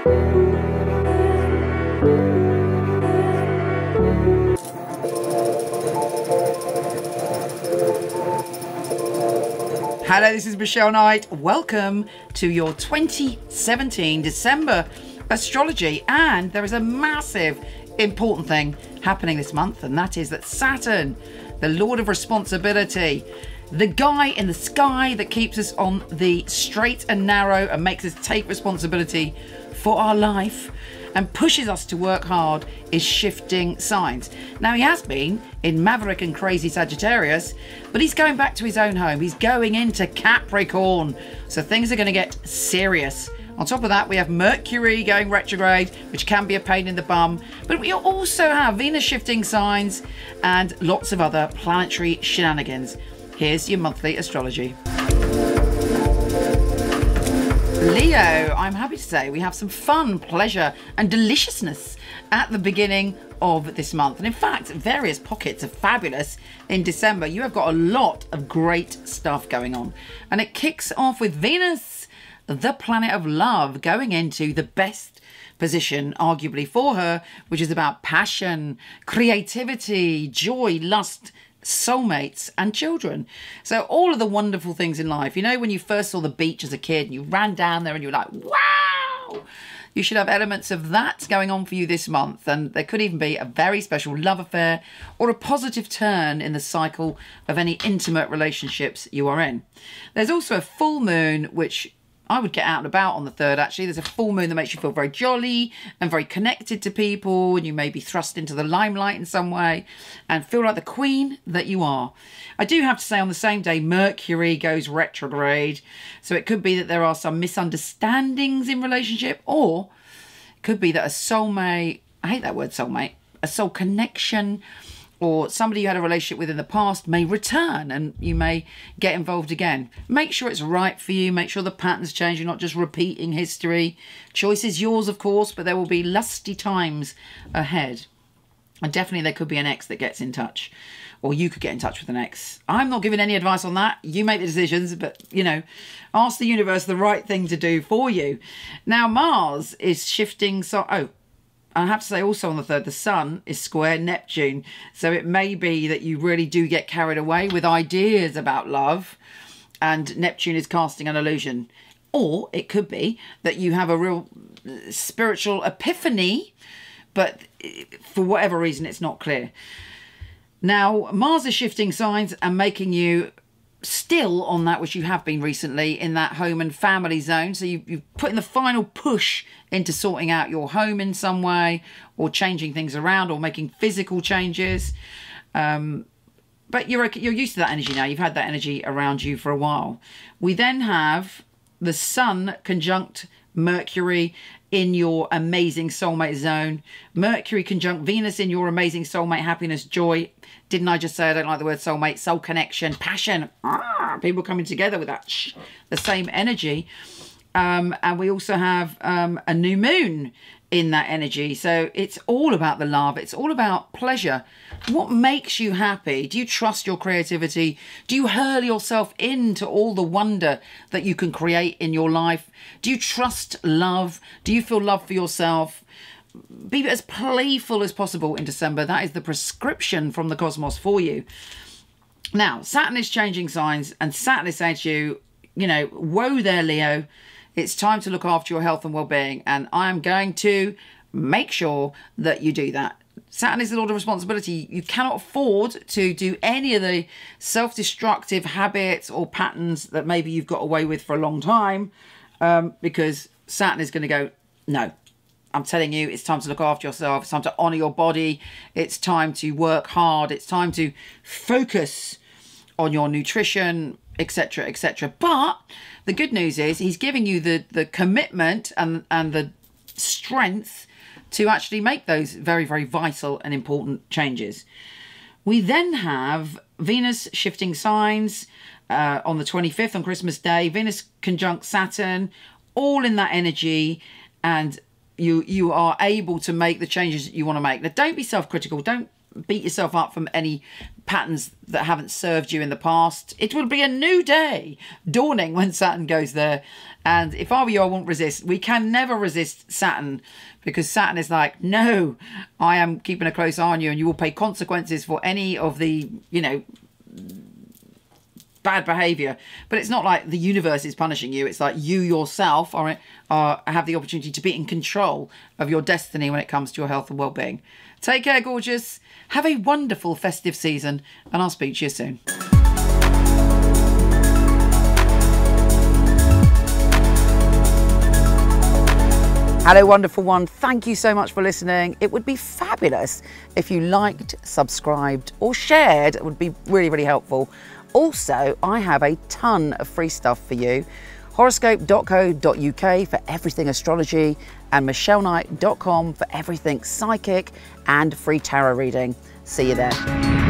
Hello, this is Michele Knight. Welcome to your 2017 December astrology. And there is a massive important thing happening this month, and that is that Saturn, the Lord of Responsibility, the guy in the sky that keeps us on the straight and narrow and makes us take responsibility for our life and pushes us to work hard, is shifting signs. Now, he has been in maverick and crazy Sagittarius, but he's going back to his own home. He's going into Capricorn. So things are going to get serious. On top of that, we have Mercury going retrograde, which can be a pain in the bum. But we also have Venus shifting signs and lots of other planetary shenanigans. Here's your monthly astrology. Leo, I'm happy to say we have some fun, pleasure and deliciousness at the beginning of this month. And in fact, various pockets of fabulous in December. You have got a lot of great stuff going on. And it kicks off with Venus, the planet of love, going into the best position, arguably, for her, which is about passion, creativity, joy, lust, soulmates and children. So all of the wonderful things in life. You know, when you first saw the beach as a kid and you ran down there and you were like, wow, you should have elements of that going on for you this month. And there could even be a very special love affair or a positive turn in the cycle of any intimate relationships you are in. There's also a full moon, which I would get out and about on the 3rd, actually. There's a full moon that makes you feel very jolly and very connected to people, and you may be thrust into the limelight in some way and feel like the queen that you are. I do have to say, on the same day, Mercury goes retrograde, so it could be that there are some misunderstandings in relationship, or it could be that a soulmate, I hate that word soulmate, a soul connection, or somebody you had a relationship with in the past may return and you may get involved again. Make sure it's right for you. Make sure the patterns change. You're not just repeating history. Choice is yours, of course, but there will be lusty times ahead. And definitely there could be an ex that gets in touch, or you could get in touch with an ex. I'm not giving any advice on that. You make the decisions, but, you know, ask the universe the right thing to do for you. Now, Mars is shifting. I have to say also on the 3rd, the Sun is square Neptune. So it may be that you really do get carried away with ideas about love and Neptune is casting an illusion. Or it could be that you have a real spiritual epiphany, but for whatever reason, it's not clear. Now, Mars is shifting signs and making you still on that which you have been recently in that home and family zone. So you've put in the final push into sorting out your home in some way, or changing things around, or making physical changes. But you're used to that energy now. You've had that energy around you for a while. We then have the Sun conjunct Mercury in your amazing soulmate zone. Mercury conjunct Venus in your amazing soulmate happiness, joy. Didn't I just say I don't like the word soulmate? Soul connection, passion. People coming together with that, the same energy. And we also have a new moon in that energy. So it's all about the love. It's all about pleasure. What makes you happy? Do you trust your creativity? Do you hurl yourself into all the wonder that you can create in your life? Do you trust love? Do you feel love for yourself? Be as playful as possible in December. That is the prescription from the cosmos for you. Now, Saturn is changing signs, and Saturn is saying to you, you know, whoa there, Leo. It's time to look after your health and well-being, and I am going to make sure that you do that. Saturn is the Lord of Responsibility. You cannot afford to do any of the self-destructive habits or patterns that maybe you've got away with for a long time, because Saturn is going to go, no. I'm telling you, it's time to look after yourself. It's time to honour your body. It's time to work hard. It's time to focus on your nutrition, etc., etc. But the good news is he's giving you the commitment and the strength to actually make those very, very vital and important changes. We then have Venus shifting signs on the 25th, on Christmas Day. Venus conjunct Saturn, all in that energy, and you are able to make the changes that you want to make. Now, don't be self-critical. Don't beat yourself up from any patterns that haven't served you in the past. It will be a new day dawning when Saturn goes there. And if I were you, I won't resist. We can never resist Saturn, because Saturn is like, no, I am keeping a close eye on you, and you will pay consequences for any of the, you know, bad behavior. But it's not like the universe is punishing you. It's like you yourself have the opportunity to be in control of your destiny when it comes to your health and well-being. Take care, gorgeous. Have a wonderful festive season, and I'll speak to you soon. Hello, wonderful one. Thank you so much for listening. It would be fabulous if you liked, subscribed, or shared. It would be really, really helpful. Also, I have a ton of free stuff for you. Horoscope.co.uk for everything astrology, and michelleknight.com for everything psychic and free tarot reading. See you there.